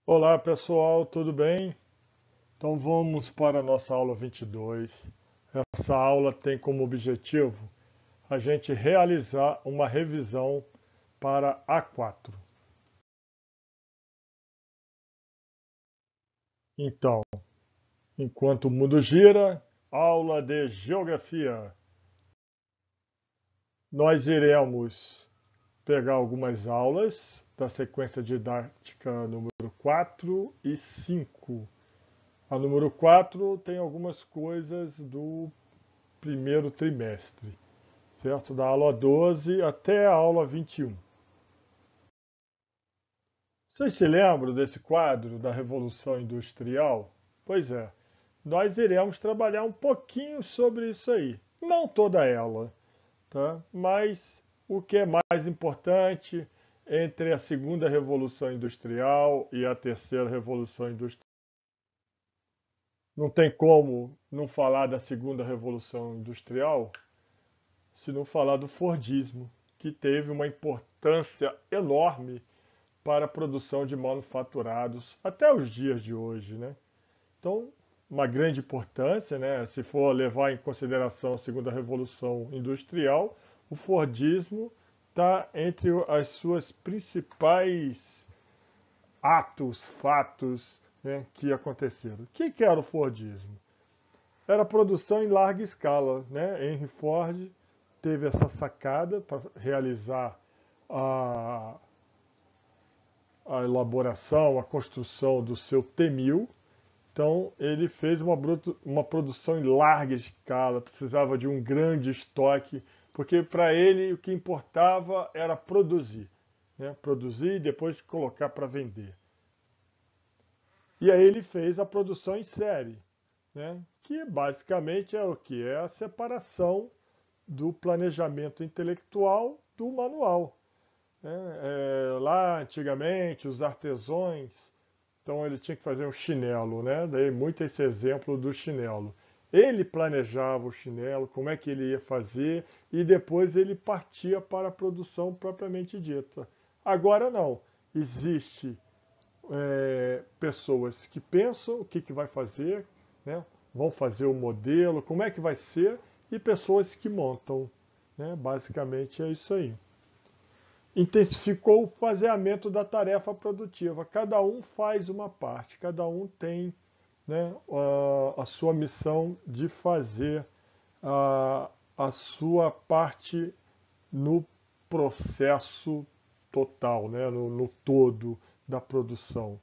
Olá pessoal, tudo bem? Então vamos para a nossa aula 22. Essa aula tem como objetivo a gente realizar uma revisão para A4. Então, enquanto o mundo gira, aula de Geografia. Nós iremos pegar algumas aulas da sequência didática número 4 e 5. A número 4 tem algumas coisas do primeiro trimestre, certo? Da aula 12 até a aula 21. Vocês se lembram desse quadro da Revolução Industrial? Pois é, nós iremos trabalhar um pouquinho sobre isso aí. Não toda ela, tá? Mas o que é mais importante entre a segunda Revolução Industrial e a terceira Revolução Industrial. Não tem como não falar da segunda Revolução Industrial se não falar do Fordismo, que teve uma importância enorme para a produção de manufaturados até os dias de hoje, né? Então, uma grande importância, né? Se for levar em consideração a segunda revolução industrial, o Fordismo está entre as suas principais fatos, né, que aconteceram. O que era o Fordismo? Era produção em larga escala, né? Henry Ford teve essa sacada para realizar a, a elaboração, a construção do seu T-1000. Então, ele fez uma produção em larga escala, precisava de um grande estoque, porque para ele o que importava era produzir, né? Produzir e depois colocar para vender. E aí ele fez a produção em série, né? Que basicamente é o que? É a separação do planejamento intelectual do manual, né? Lá antigamente, os artesãos, então ele tinha que fazer um chinelo, né? Daí muito esse exemplo do chinelo. Ele planejava o chinelo, como é que ele ia fazer, e depois ele partia para a produção propriamente dita. Agora não. Existe pessoas que pensam o que vai fazer, né? Vão fazer o modelo, como é que vai ser, e pessoas que montam, né? Basicamente é isso aí. Intensificou o faseamento da tarefa produtiva. Cada um faz uma parte, cada um tem, né, a sua missão de fazer a sua parte no processo total, né, no todo da produção.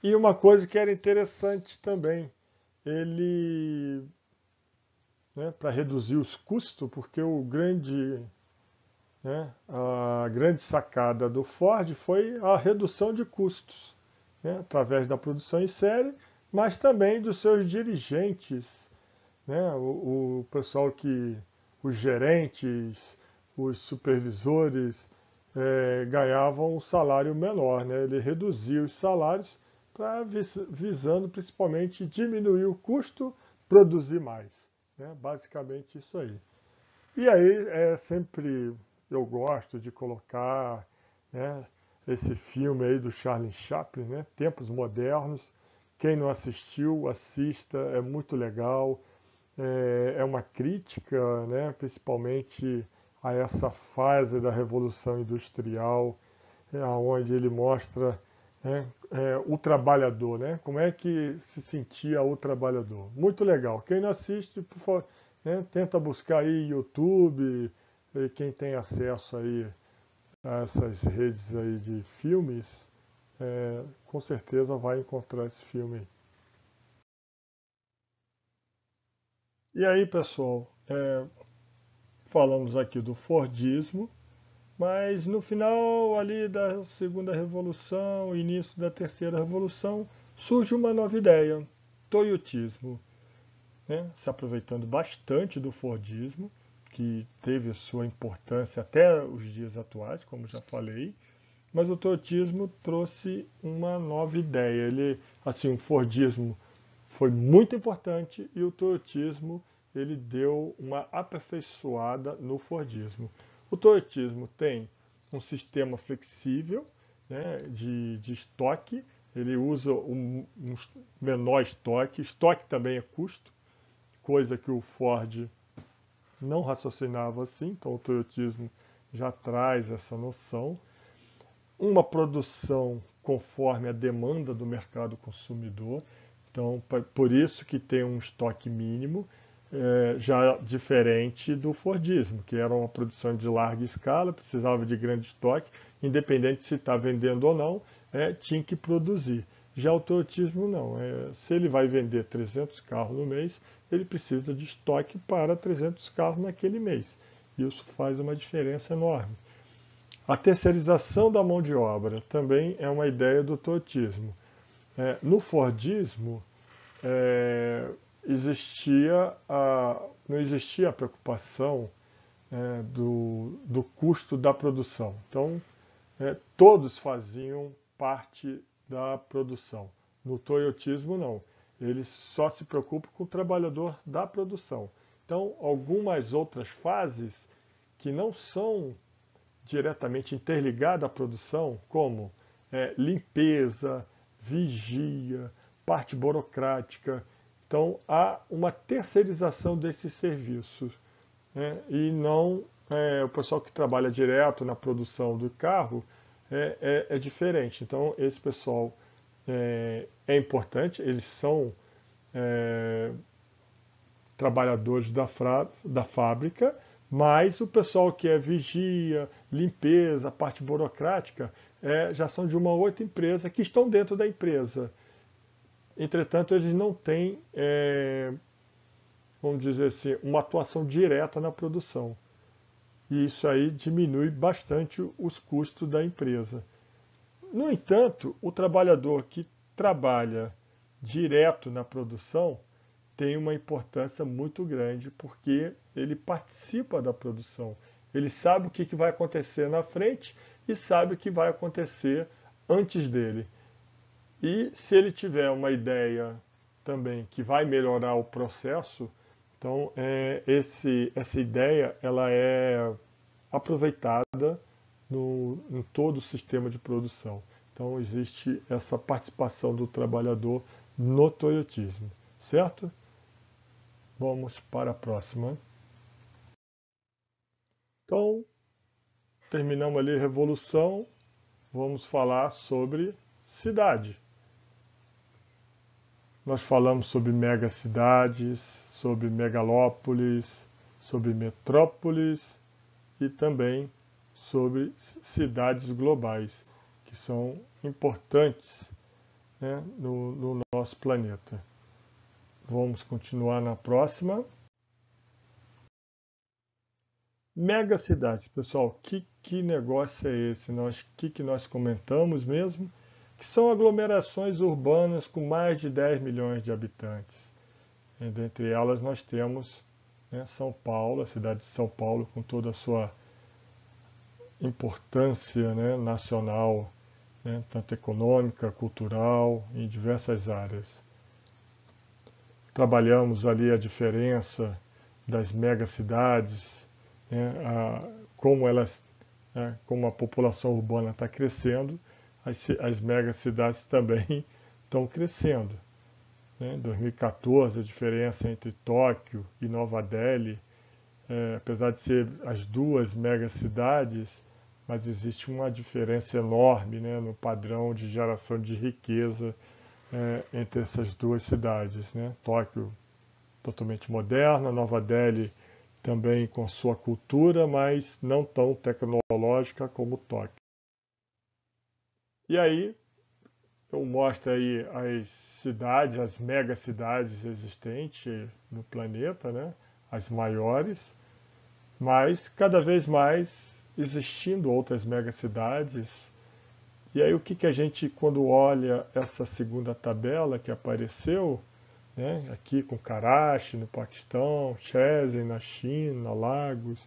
E uma coisa que era interessante também, ele, né, para reduzir os custos, porque a grande sacada do Ford foi a redução de custos, né, através da produção em série, mas também dos seus dirigentes, né, o pessoal os gerentes, os supervisores ganhavam um salário menor, né? Ele reduzia os salários visando principalmente diminuir o custo, produzir mais, né? Basicamente isso aí. E aí sempre eu gosto de colocar, né, esse filme aí do Charlie Chaplin, né, Tempos Modernos. Quem não assistiu, assista, é muito legal. É uma crítica, né, principalmente a essa fase da Revolução Industrial, onde ele mostra, né, o trabalhador, né, como é que se sentia o trabalhador. Muito legal. Quem não assiste, por favor, né, tenta buscar aí YouTube, e quem tem acesso aí a essas redes aí de filmes, com certeza vai encontrar esse filme aí. E aí, pessoal, falamos aqui do Fordismo, mas no final ali da segunda revolução, início da terceira revolução, surge uma nova ideia, Toyotismo, né? Se aproveitando bastante do Fordismo, que teve sua importância até os dias atuais, como já falei, mas o Toyotismo trouxe uma nova ideia. O Fordismo foi muito importante e o Toyotismo ele deu uma aperfeiçoada no Fordismo. O Toyotismo tem um sistema flexível, né, de estoque, ele usa um menor estoque. Estoque também é custo, coisa que o Ford não raciocinava assim, então o toyotismo já traz essa noção. Uma produção conforme a demanda do mercado consumidor, então por isso que tem um estoque mínimo, já diferente do Fordismo, que era uma produção de larga escala, precisava de grande estoque, independente se está vendendo ou não, tinha que produzir. Já o Toyotismo não, se ele vai vender 300 carros no mês, ele precisa de estoque para 300 carros naquele mês. Isso faz uma diferença enorme. A terceirização da mão de obra também é uma ideia do toyotismo. No Fordismo, é, não existia a preocupação do custo da produção. Então, todos faziam parte da produção. No toyotismo, não. Eles só se preocupam com o trabalhador da produção. Então, algumas outras fases que não são diretamente interligadas à produção, como limpeza, vigia, parte burocrática. Então, há uma terceirização desses serviços, né? E não o pessoal que trabalha direto na produção do carro é diferente. Então, esse pessoal é importante, eles são é, trabalhadores da fábrica, mas o pessoal que é vigia, limpeza, parte burocrática, já são de uma outra empresa que estão dentro da empresa. Entretanto, eles não têm, vamos dizer assim, uma atuação direta na produção. E isso aí diminui bastante os custos da empresa. No entanto, o trabalhador que trabalha direto na produção tem uma importância muito grande porque ele participa da produção. Ele sabe o que vai acontecer na frente e sabe o que vai acontecer antes dele. E se ele tiver uma ideia também que vai melhorar o processo, então essa ideia ela é aproveitada em todo o sistema de produção. Então existe essa participação do trabalhador no toyotismo, certo? Vamos para a próxima. Então, terminamos ali a revolução, vamos falar sobre cidade. Nós falamos sobre megacidades, sobre megalópolis, sobre metrópolis e também sobre cidades globais, que são importantes, né, no nosso planeta. Vamos continuar na próxima. Megacidades, pessoal, que negócio é esse? Que nós comentamos mesmo? Que são aglomerações urbanas com mais de 10 milhões de habitantes. E dentre elas nós temos, né, São Paulo, a cidade de São Paulo, com toda a sua importância, né, nacional, né, tanto econômica, cultural, em diversas áreas. Trabalhamos ali a diferença das megacidades, né, como elas, né, como a população urbana está crescendo, as megacidades também estão crescendo. Em 2014, a diferença entre Tóquio e Nova Delhi, apesar de ser as duas megacidades, mas existe uma diferença enorme, né, no padrão de geração de riqueza entre essas duas cidades. Né? Tóquio totalmente moderna, Nova Delhi também com sua cultura, mas não tão tecnológica como Tóquio. E aí eu mostro aí as cidades, as megacidades existentes no planeta, né? As maiores, mas cada vez mais existindo outras megacidades. E aí o que a gente, quando olha essa segunda tabela que apareceu, né, aqui com Karachi no Paquistão, Shenzhen na China, Lagos,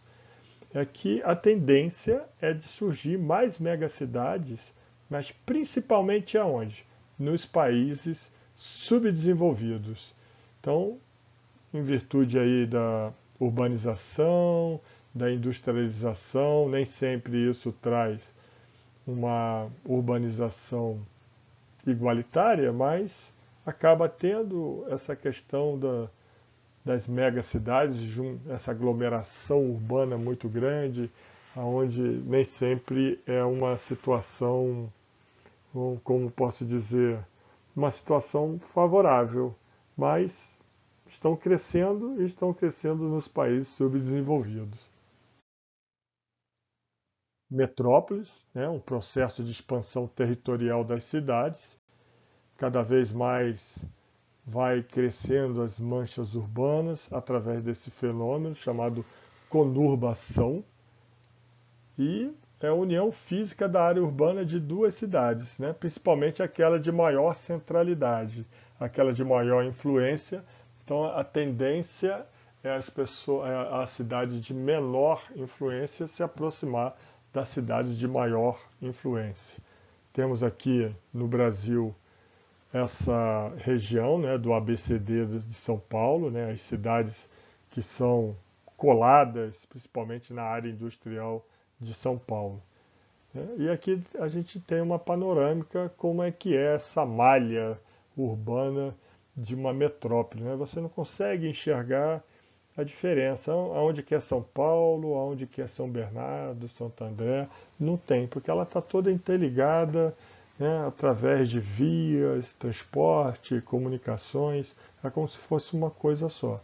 é que a tendência é de surgir mais megacidades, mas principalmente aonde? Nos países subdesenvolvidos. Então, em virtude aí da urbanização, da industrialização, nem sempre isso traz uma urbanização igualitária, mas acaba tendo essa questão das megacidades, essa aglomeração urbana muito grande, onde nem sempre é uma situação, como posso dizer, uma situação favorável, mas estão crescendo e estão crescendo nos países subdesenvolvidos. Metrópoles, né, um processo de expansão territorial das cidades, cada vez mais vai crescendo as manchas urbanas através desse fenômeno chamado conurbação, e é a união física da área urbana de duas cidades, né? Principalmente aquela de maior centralidade, aquela de maior influência. Então a tendência é a cidade de menor influência se aproximar da cidade de maior influência. Temos aqui no Brasil essa região, né, do ABCD de São Paulo, né, as cidades que são coladas, principalmente na área industrial de São Paulo. E aqui a gente tem uma panorâmica como é que é essa malha urbana de uma metrópole, né? Você não consegue enxergar a diferença, aonde que é São Paulo, aonde que é São Bernardo, Santo André, não tem, porque ela está toda interligada, né, através de vias, transporte, comunicações, é como se fosse uma coisa só.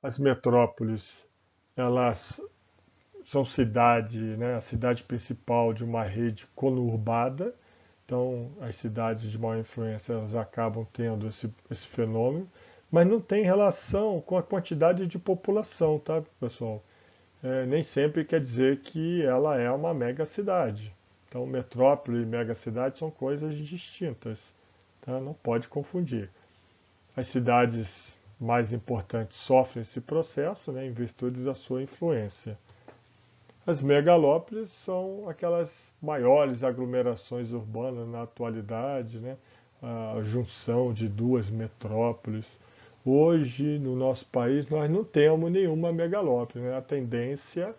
As metrópoles, elas são cidade, né, a cidade principal de uma rede conurbada, então as cidades de maior influência elas acabam tendo esse fenômeno, mas não tem relação com a quantidade de população, tá, pessoal? Nem sempre quer dizer que ela é uma mega cidade. Então, metrópole e megacidade são coisas distintas, tá? Não pode confundir. As cidades mais importantes sofrem esse processo, né, em virtude da sua influência. As megalópolis são aquelas maiores aglomerações urbanas na atualidade, né, a junção de duas metrópoles. Hoje, no nosso país, nós não temos nenhuma megalópole, né? A tendência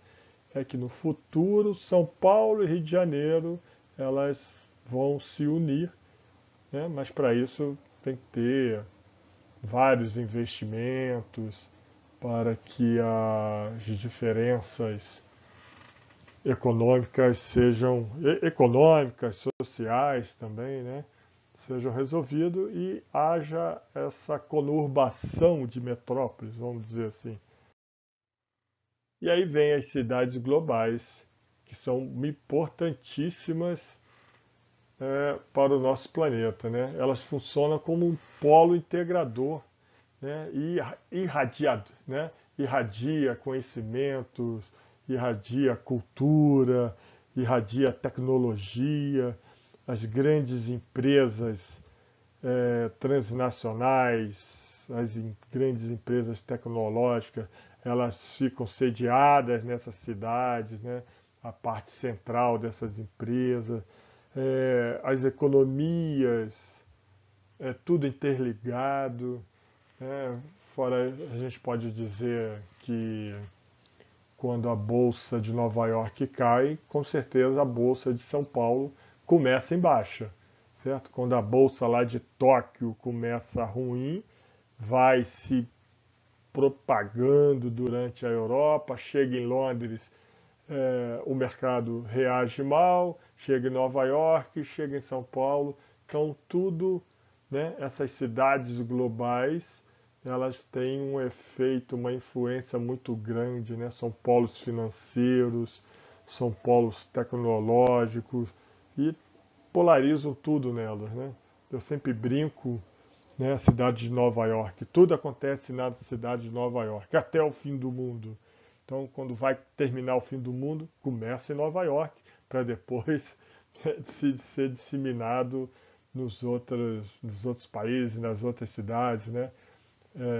é que no futuro São Paulo e Rio de Janeiro elas vão se unir, né? Mas para isso tem que ter vários investimentos para que as diferenças econômicas sejam econômicas, sociais também, né? Sejam resolvidos e haja essa conurbação de metrópoles, vamos dizer assim. E aí vem as cidades globais, que são importantíssimas para o nosso planeta, né? Elas funcionam como um polo integrador, né? E irradiado, né? Irradia conhecimentos, irradia cultura, irradia tecnologia, as grandes empresas transnacionais, grandes empresas tecnológicas, elas ficam sediadas nessas cidades, né? A parte central dessas empresas, as economias, tudo interligado. Fora, a gente pode dizer que quando a Bolsa de Nova York cai, com certeza a Bolsa de São Paulo começa em baixa, certo? Quando a Bolsa lá de Tóquio começa ruim, vai se propagando durante a Europa, chega em Londres, o mercado reage mal, chega em Nova York, chega em São Paulo, então tudo, né, essas cidades globais, elas têm um efeito, uma influência muito grande, né? São polos financeiros, são polos tecnológicos e polarizam tudo nelas, né? Eu sempre brinco, né, a cidade de Nova York, tudo acontece na cidade de Nova York, até o fim do mundo. Então, quando vai terminar o fim do mundo, começa em Nova York, para depois ser disseminado nos outros países, nas outras cidades, né?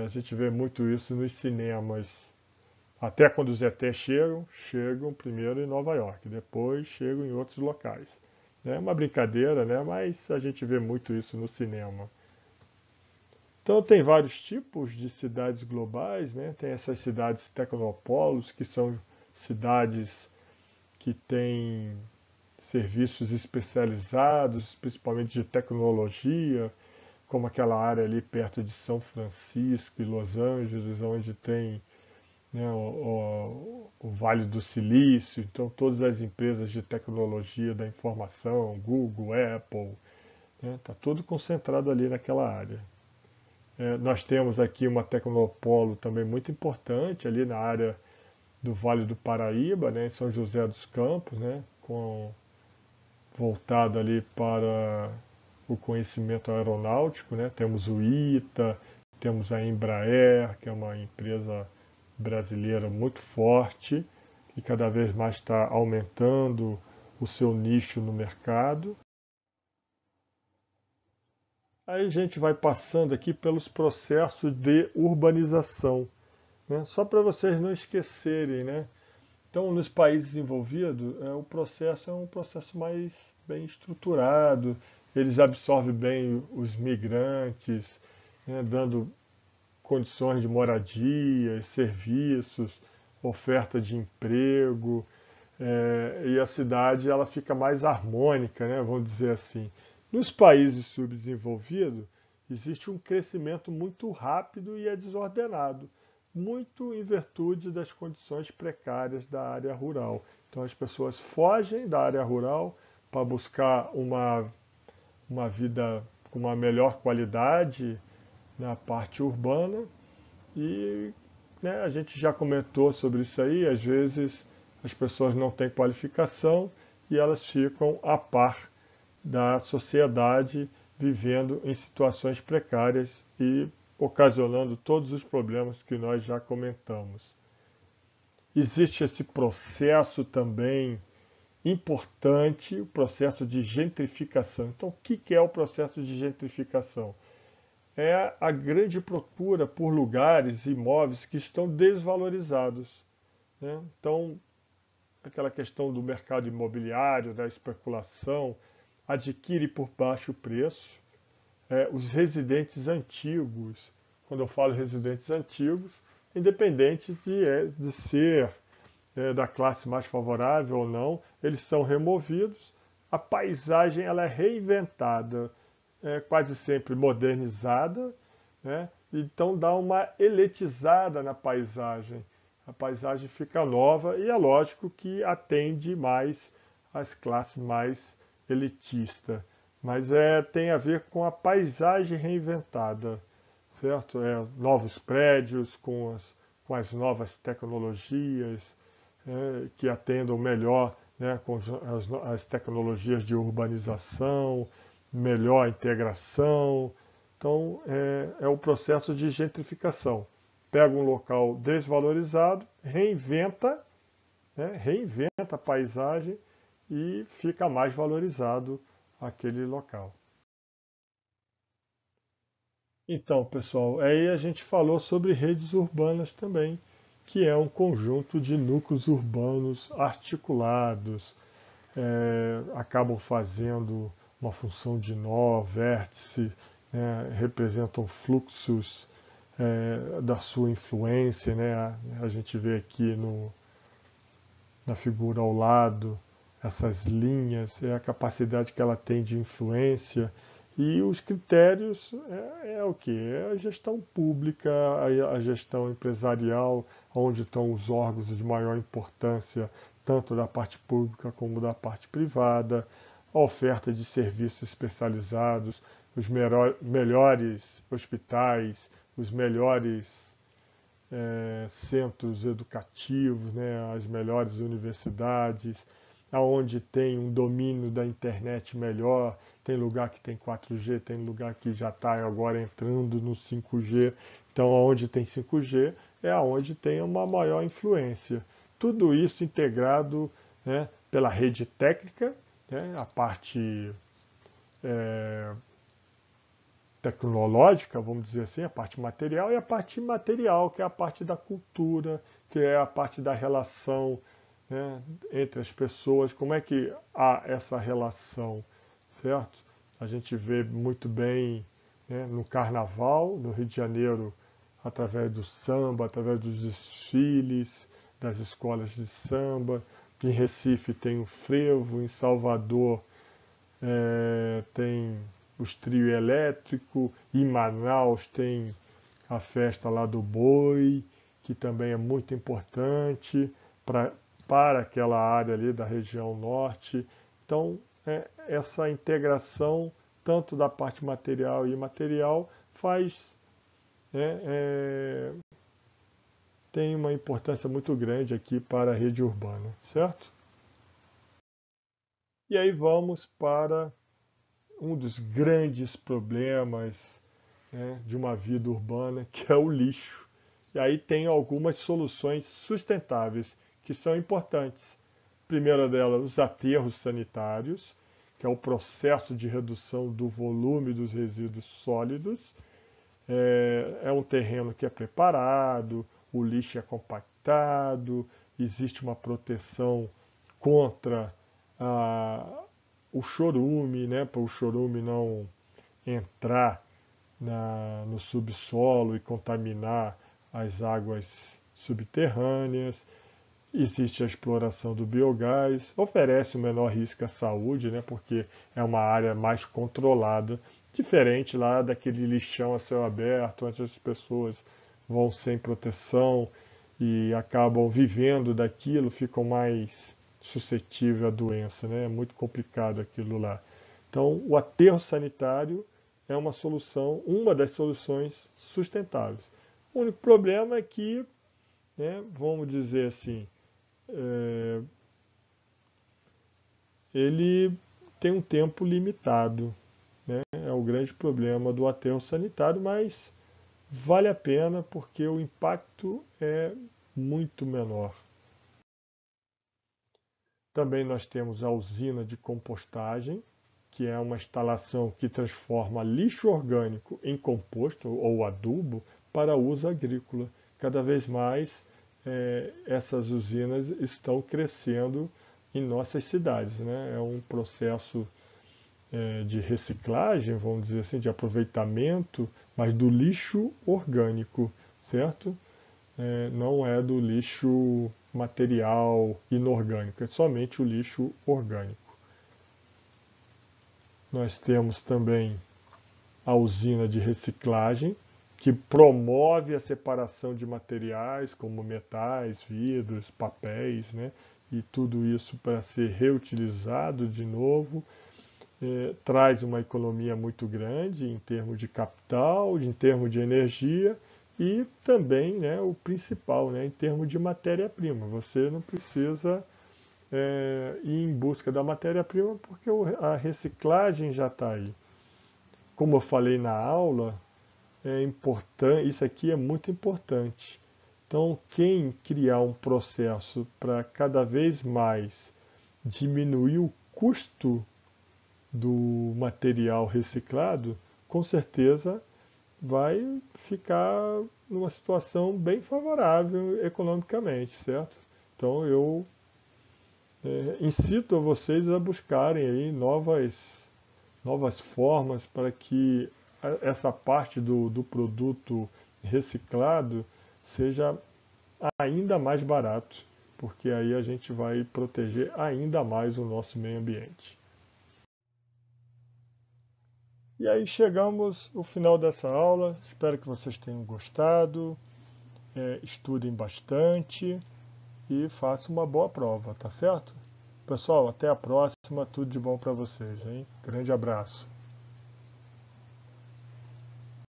A gente vê muito isso nos cinemas. Até quando os ET chegam primeiro em Nova York, depois chegam em outros locais. É uma brincadeira, né? Mas a gente vê muito isso no cinema. Então tem vários tipos de cidades globais, né? Tem essas cidades tecnopolos, que são cidades que tem serviços especializados, principalmente de tecnologia, como aquela área ali perto de São Francisco e Los Angeles, onde tem, né, o Vale do Silício. Então, todas as empresas de tecnologia da informação, Google, Apple, está tudo concentrado ali naquela área. Nós temos aqui uma tecnopolo também muito importante ali na área do Vale do Paraíba, né, em São José dos Campos, né, voltado ali para o conhecimento aeronáutico, né? Temos o ITA, temos a Embraer, que é uma empresa brasileira muito forte e cada vez mais está aumentando o seu nicho no mercado. Aí a gente vai passando aqui pelos processos de urbanização, né? Só para vocês não esquecerem, né? Então, nos países envolvidos, o processo é um processo mais bem estruturado, eles absorvem bem os migrantes, né, dando condições de moradia, serviços, oferta de emprego, e a cidade ela fica mais harmônica, né, vamos dizer assim. Nos países subdesenvolvidos, existe um crescimento muito rápido e é desordenado, muito em virtude das condições precárias da área rural. Então as pessoas fogem da área rural para buscar uma vida com uma melhor qualidade na parte urbana e, né, a gente já comentou sobre isso aí, às vezes as pessoas não têm qualificação e elas ficam a par da sociedade, vivendo em situações precárias e ocasionando todos os problemas que nós já comentamos. Existe esse processo também importante, o processo de gentrificação. Então, o que é o processo de gentrificação? É a grande procura por lugares e imóveis que estão desvalorizados, né? Então, aquela questão do mercado imobiliário, da especulação, adquire por baixo preço. Os residentes antigos, quando eu falo residentes antigos, independente de ser da classe mais favorável ou não, eles são removidos, a paisagem ela é reinventada, quase sempre modernizada, né? Então dá uma eletizada na paisagem. A paisagem fica nova e é lógico que atende mais as classes mais elitistas. Mas tem a ver com a paisagem reinventada, certo? Novos prédios com as novas tecnologias, que atendam melhor, né, com as tecnologias de urbanização, melhor integração. Então, é o processo de gentrificação. Pega um local desvalorizado, reinventa, né, reinventa a paisagem e fica mais valorizado aquele local. Então, pessoal, aí a gente falou sobre redes urbanas também, que é um conjunto de núcleos urbanos articulados, acabam fazendo uma função de nó, vértice, né, representam fluxos da sua influência, né? A gente vê aqui na figura ao lado essas linhas, é a capacidade que ela tem de influência. E os critérios o que? É a gestão pública, a gestão empresarial, onde estão os órgãos de maior importância, tanto da parte pública como da parte privada, a oferta de serviços especializados, os melhores hospitais, os melhores centros educativos, né, as melhores universidades, aonde tem um domínio da internet melhor, tem lugar que tem 4G, tem lugar que já está agora entrando no 5G. Então, onde tem 5G é aonde tem uma maior influência. Tudo isso integrado, né, pela rede técnica, né, a parte tecnológica, vamos dizer assim, a parte material, e a parte imaterial, que é a parte da cultura, que é a parte da relação, né, entre as pessoas, como é que há essa relação, certo? A gente vê muito bem, né, no Carnaval, no Rio de Janeiro, através do samba, através dos desfiles, das escolas de samba, Em Recife tem o frevo, em Salvador tem os trio elétrico, em Manaus tem a festa lá do boi, que também é muito importante para aquela área ali da região norte. Então, essa integração, tanto da parte material e imaterial, tem uma importância muito grande aqui para a rede urbana, certo? E aí vamos para um dos grandes problemas, né, de uma vida urbana, que é o lixo. E aí tem algumas soluções sustentáveis que são importantes. A primeira delas, os aterros sanitários, que é o processo de redução do volume dos resíduos sólidos. É um terreno que é preparado, o lixo é compactado, existe uma proteção contra o chorume, né, para o chorume não entrar no subsolo e contaminar as águas subterrâneas. Existe a exploração do biogás, oferece um menor risco à saúde, né, porque é uma área mais controlada, diferente lá daquele lixão a céu aberto, onde as pessoas vão sem proteção e acabam vivendo daquilo, ficam mais suscetíveis à doença, né? É muito complicado aquilo lá. Então, o aterro sanitário é uma das soluções sustentáveis. O único problema é que, né, vamos dizer assim, ele tem um tempo limitado, né? É o grande problema do aterro sanitário, mas vale a pena porque o impacto é muito menor. Também nós temos a usina de compostagem, que é uma instalação que transforma lixo orgânico em composto ou adubo para uso agrícola. Cada vez mais essas usinas estão crescendo em nossas cidades, né? É um processo de reciclagem, vamos dizer assim, de aproveitamento, mas do lixo orgânico, certo? Não é do lixo material inorgânico, é somente o lixo orgânico. Nós temos também a usina de reciclagem, que promove a separação de materiais como metais, vidros, papéis, né? E tudo isso para ser reutilizado de novo. Traz uma economia muito grande em termos de capital, em termos de energia e também, né, o principal, né, em termos de matéria-prima. Você não precisa ir em busca da matéria-prima porque a reciclagem já está aí. Como eu falei na aula, é importante, isso aqui é muito importante. Então, quem criar um processo para cada vez mais diminuir o custo do material reciclado, com certeza vai ficar numa situação bem favorável economicamente, certo? Então eu incito a vocês a buscarem aí novas formas para que essa parte do produto reciclado seja ainda mais barato, porque aí a gente vai proteger ainda mais o nosso meio ambiente. E aí chegamos ao final dessa aula. Espero que vocês tenham gostado. Estudem bastante e façam uma boa prova, tá certo? Pessoal, até a próxima. Tudo de bom para vocês, hein? Grande abraço.